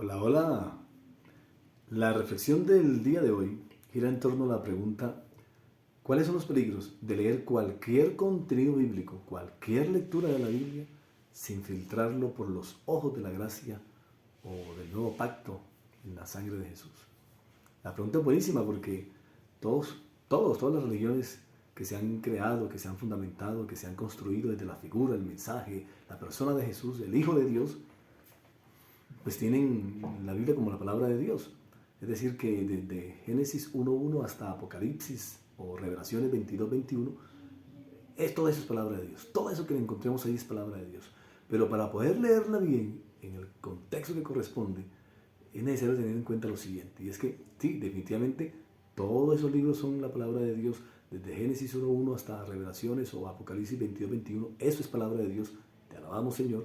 Hola, hola. La reflexión del día de hoy gira en torno a la pregunta: ¿cuáles son los peligros de leer cualquier contenido bíblico, cualquier lectura de la Biblia, sin filtrarlo por los ojos de la gracia o del nuevo pacto en la sangre de Jesús? La pregunta es buenísima porque todas las religiones que se han creado, que se han fundamentado, que se han construido desde la figura, el mensaje, la persona de Jesús, el Hijo de Dios, pues tienen la Biblia como la palabra de Dios. Es decir, que desde Génesis 1.1 hasta Apocalipsis o Revelaciones 22.21, todo eso es palabra de Dios. Todo eso que encontremos ahí es palabra de Dios. Pero para poder leerla bien, en el contexto que corresponde, es necesario tener en cuenta lo siguiente. Y es que, sí, definitivamente, todos esos libros son la palabra de Dios. Desde Génesis 1.1 hasta Revelaciones o Apocalipsis 22.21, eso es palabra de Dios. Te alabamos, Señor.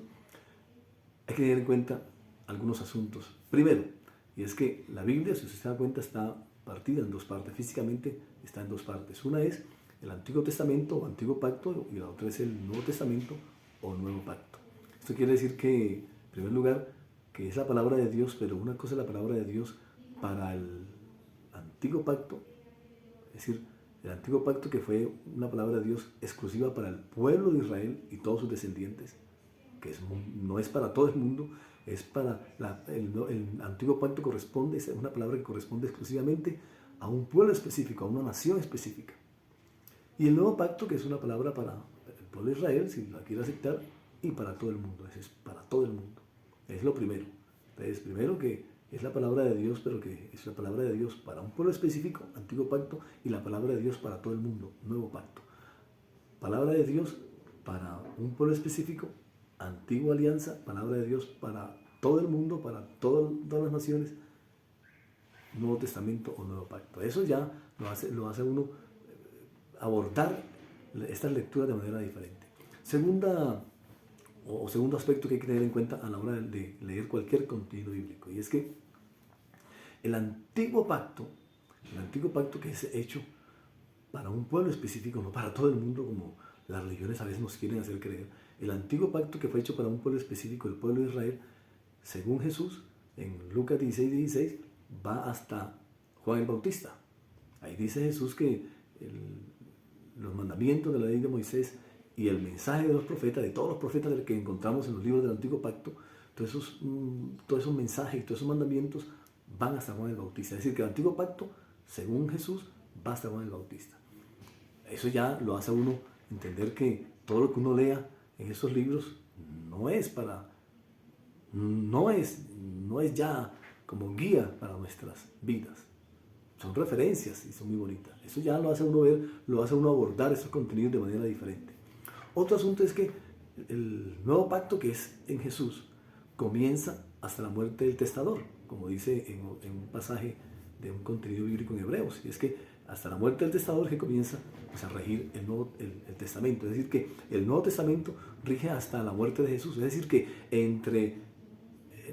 Hay que tener en cuenta algunos asuntos. Primero, y es que la Biblia, si usted se da cuenta, está partida en dos partes. Físicamente está en dos partes. Una es el Antiguo Testamento o Antiguo Pacto y la otra es el Nuevo Testamento o Nuevo Pacto. Esto quiere decir que, en primer lugar, que es la palabra de Dios, pero una cosa es la palabra de Dios para el Antiguo Pacto, es decir, el Antiguo Pacto, que fue una palabra de Dios exclusiva para el pueblo de Israel y todos sus descendientes, que no es para todo el mundo, es para el Antiguo Pacto corresponde, es una palabra que corresponde exclusivamente a un pueblo específico, a una nación específica. Y el Nuevo Pacto, que es una palabra para el pueblo de Israel, si la quiere aceptar, y para todo el mundo, es para todo el mundo. Es lo primero. Entonces, primero que es la palabra de Dios, pero que es la palabra de Dios para un pueblo específico, Antiguo Pacto, y la palabra de Dios para todo el mundo, Nuevo Pacto. Palabra de Dios para un pueblo específico, Antigua Alianza, palabra de Dios para todo el mundo, para todas las naciones, Nuevo Testamento o Nuevo Pacto. Eso ya lo hace uno abordar estas lecturas de manera diferente. Segundo aspecto que hay que tener en cuenta a la hora de leer cualquier contenido bíblico, y es que el antiguo pacto que es hecho para un pueblo específico, no para todo el mundo como las religiones a veces nos quieren hacer creer. El antiguo pacto que fue hecho para un pueblo específico, el pueblo de Israel, según Jesús, en Lucas 16:16, va hasta Juan el Bautista. Ahí dice Jesús que los mandamientos de la ley de Moisés y el mensaje de los profetas, de todos los profetas que encontramos en los libros del antiguo pacto, todos esos mensajes y todos esos mandamientos van hasta Juan el Bautista. Es decir, que el antiguo pacto, según Jesús, va hasta Juan el Bautista. Eso ya lo hace a uno entender que todo lo que uno lea en esos libros no es ya como guía para nuestras vidas. Son referencias y son muy bonitas. Eso ya lo hace a uno ver, lo hace a uno abordar esos contenidos de manera diferente. Otro asunto es que el nuevo pacto, que es en Jesús, comienza hasta la muerte del testador, como dice en un pasaje de un contenido bíblico en Hebreos. Y es que hasta la muerte del testador que comienza pues, a regir el testamento. Es decir, que el Nuevo Testamento rige hasta la muerte de Jesús. Es decir, que entre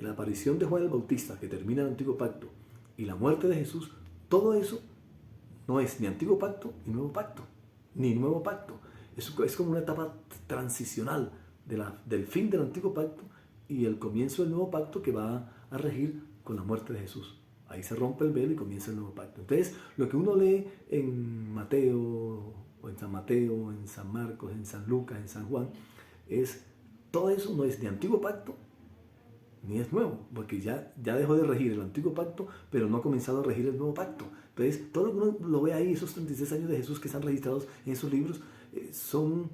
la aparición de Juan el Bautista, que termina el Antiguo Pacto, y la muerte de Jesús, todo eso no es ni Antiguo Pacto ni Nuevo Pacto, ni Nuevo Pacto. Es como una etapa transicional del fin del Antiguo Pacto y el comienzo del Nuevo Pacto que va a regir con la muerte de Jesús. Ahí se rompe el velo y comienza el Nuevo Pacto. Entonces, lo que uno lee en Mateo, o en San Mateo, en San Marcos, en San Lucas, en San Juan, todo eso no es ni Antiguo Pacto ni es nuevo, porque ya dejó de regir el Antiguo Pacto, pero no ha comenzado a regir el Nuevo Pacto. Entonces, todo lo que uno lo ve ahí, esos 36 años de Jesús que están registrados en esos libros, son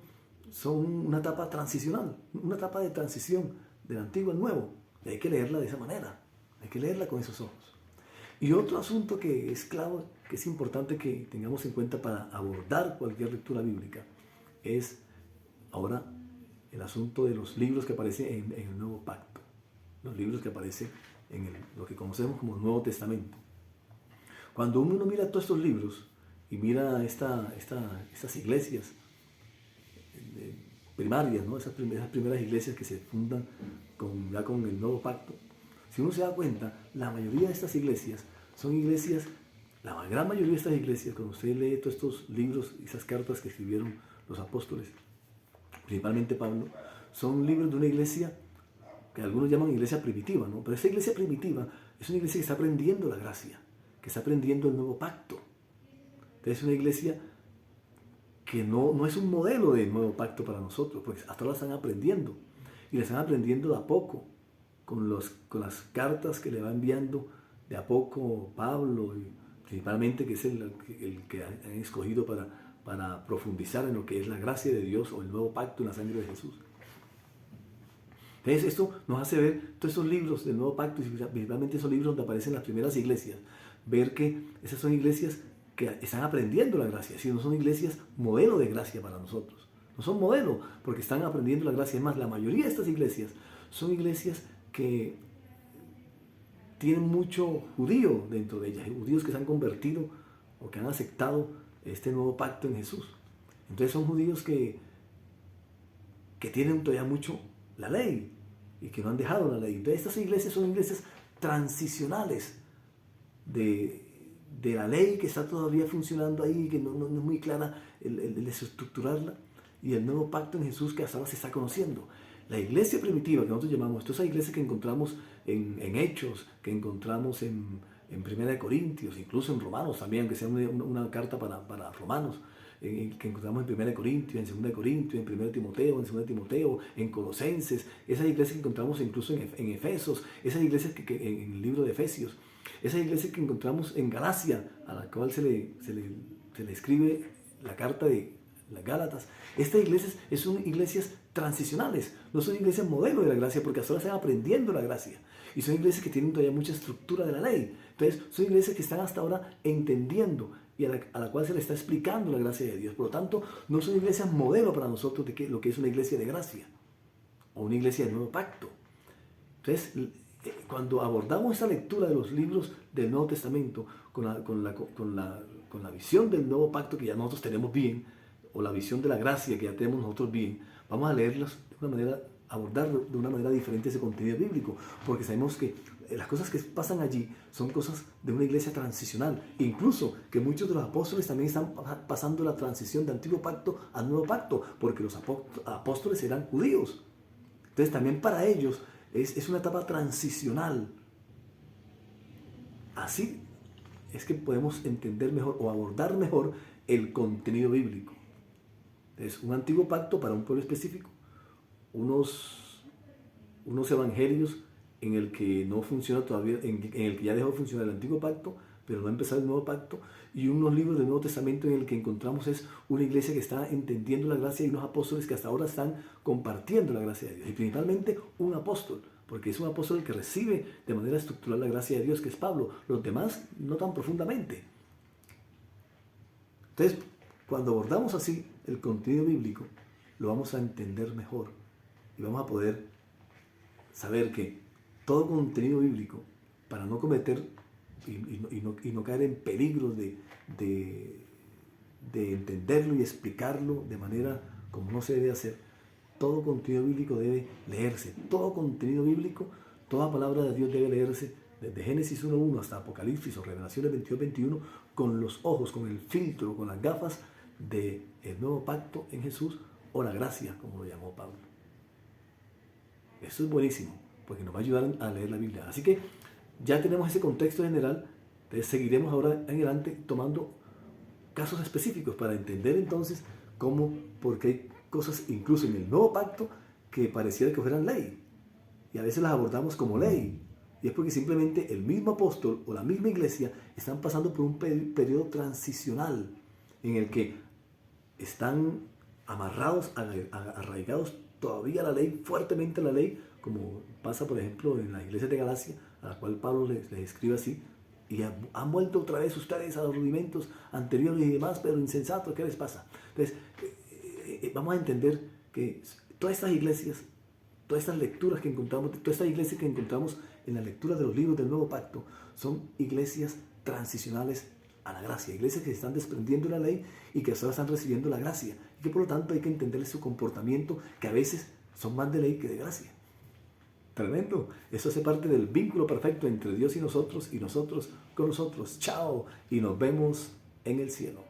una etapa transicional, una etapa de transición del Antiguo al Nuevo. Y hay que leerla de esa manera, hay que leerla con esos ojos. Y otro asunto que es clave, que es importante que tengamos en cuenta para abordar cualquier lectura bíblica, es ahora el asunto de los libros que aparecen en el Nuevo Pacto. Los libros que aparecen en lo que conocemos como Nuevo Testamento. Cuando uno mira todos estos libros y mira estas iglesias primarias, ¿no? esas primeras iglesias que se fundan ya con el Nuevo Pacto, si uno se da cuenta, la mayoría de estas iglesias son iglesias, la gran mayoría de estas iglesias, cuando usted lee todos estos libros, esas cartas que escribieron los apóstoles, principalmente Pablo, son libros de una iglesia que algunos llaman iglesia primitiva, ¿no? Pero esa iglesia primitiva es una iglesia que está aprendiendo la gracia, que está aprendiendo el nuevo pacto. Entonces es una iglesia que no es un modelo de nuevo pacto para nosotros, porque hasta ahora están aprendiendo. Y la están aprendiendo de a poco, con las cartas que le va enviando de a poco Pablo, y principalmente que es el que han escogido para profundizar en lo que es la gracia de Dios o el nuevo pacto en la sangre de Jesús. Entonces esto nos hace ver todos esos libros del nuevo pacto, y principalmente esos libros donde aparecen las primeras iglesias, ver que esas son iglesias que están aprendiendo la gracia, si no son iglesias modelo de gracia para nosotros. No son modelo porque están aprendiendo la gracia. Es más, la mayoría de estas iglesias son iglesias que tienen mucho judío dentro de ellas, judíos que se han convertido o que han aceptado este nuevo pacto en Jesús. Entonces son judíos que tienen todavía mucho la ley y que no han dejado la ley. Entonces estas iglesias son iglesias transicionales de la ley que está todavía funcionando ahí, que no es muy clara el desestructurarla, y el nuevo pacto en Jesús que hasta ahora se está conociendo. La iglesia primitiva que nosotros llamamos, toda esa iglesia que encontramos en Hechos, que encontramos en 1 Corintios, incluso en Romanos también, aunque sea una carta para Romanos, que encontramos en 1 Corintios, en 2 Corintios, en 1 Timoteo, en 2 Timoteo, en Colosenses, esas iglesias que encontramos incluso en Efesos, esas iglesias que en el libro de Efesios, esas iglesias que encontramos en Galacia, a la cual se le escribe la carta de las Gálatas. Estas iglesias son iglesias transicionales, no son iglesias modelo de la gracia, porque hasta ahora están aprendiendo la gracia. Y son iglesias que tienen todavía mucha estructura de la ley. Entonces, son iglesias que están hasta ahora entendiendo y a la cual se le está explicando la gracia de Dios. Por lo tanto, no son iglesias modelo para nosotros de lo que es una iglesia de gracia o una iglesia de nuevo pacto. Entonces, cuando abordamos esta lectura de los libros del Nuevo Testamento con la visión del nuevo pacto que ya nosotros tenemos bien, o la visión de la gracia que ya tenemos nosotros bien, vamos a leerlas de una manera, abordar de una manera diferente ese contenido bíblico, porque sabemos que las cosas que pasan allí son cosas de una iglesia transicional, incluso que muchos de los apóstoles también están pasando la transición del antiguo pacto al nuevo pacto, porque los apóstoles eran judíos. Entonces también para ellos es una etapa transicional. Así es que podemos entender mejor o abordar mejor el contenido bíblico. Es un antiguo pacto para un pueblo específico, unos evangelios en el que no funciona todavía, en el que ya dejó de funcionar el antiguo pacto, pero no ha empezado el nuevo pacto, y unos libros del Nuevo Testamento en el que encontramos es una iglesia que está entendiendo la gracia y unos apóstoles que hasta ahora están compartiendo la gracia de Dios, y principalmente un apóstol, porque es un apóstol que recibe de manera estructural la gracia de Dios, que es Pablo, los demás no tan profundamente. Entonces, cuando abordamos así el contenido bíblico, lo vamos a entender mejor y vamos a poder saber que todo contenido bíblico, para no cometer y no caer en peligros de entenderlo y explicarlo de manera como no se debe hacer, todo contenido bíblico debe leerse. Todo contenido bíblico, toda palabra de Dios debe leerse desde Génesis 1.1 hasta Apocalipsis o Revelaciones 22.21 con los ojos, con el filtro, con las gafas del nuevo pacto en Jesús, o la gracia, como lo llamó Pablo. Eso es buenísimo, porque nos va a ayudar a leer la Biblia. Así que ya tenemos ese contexto general, entonces seguiremos ahora en adelante tomando casos específicos para entender entonces cómo, porque hay cosas incluso en el nuevo pacto que pareciera que fueran ley, y a veces las abordamos como ley, y es porque simplemente el mismo apóstol o la misma iglesia están pasando por un periodo transicional en el que están amarrados, arraigados todavía a la ley, fuertemente a la ley, como pasa por ejemplo en la iglesia de Galacia, a la cual Pablo les escribe así, y han vuelto otra vez ustedes a los rudimentos anteriores y demás, pero insensatos, ¿qué les pasa? Entonces, vamos a entender que todas estas iglesias, todas estas lecturas que encontramos, todas estas iglesias que encontramos en la lectura de los libros del Nuevo Pacto, son iglesias transicionales a la gracia, iglesias que se están desprendiendo de la ley y que ahora están recibiendo la gracia, y que por lo tanto hay que entender su comportamiento, que a veces son más de ley que de gracia. Tremendo. Eso hace parte del vínculo perfecto entre Dios y nosotros con nosotros. Chao, y nos vemos en el cielo.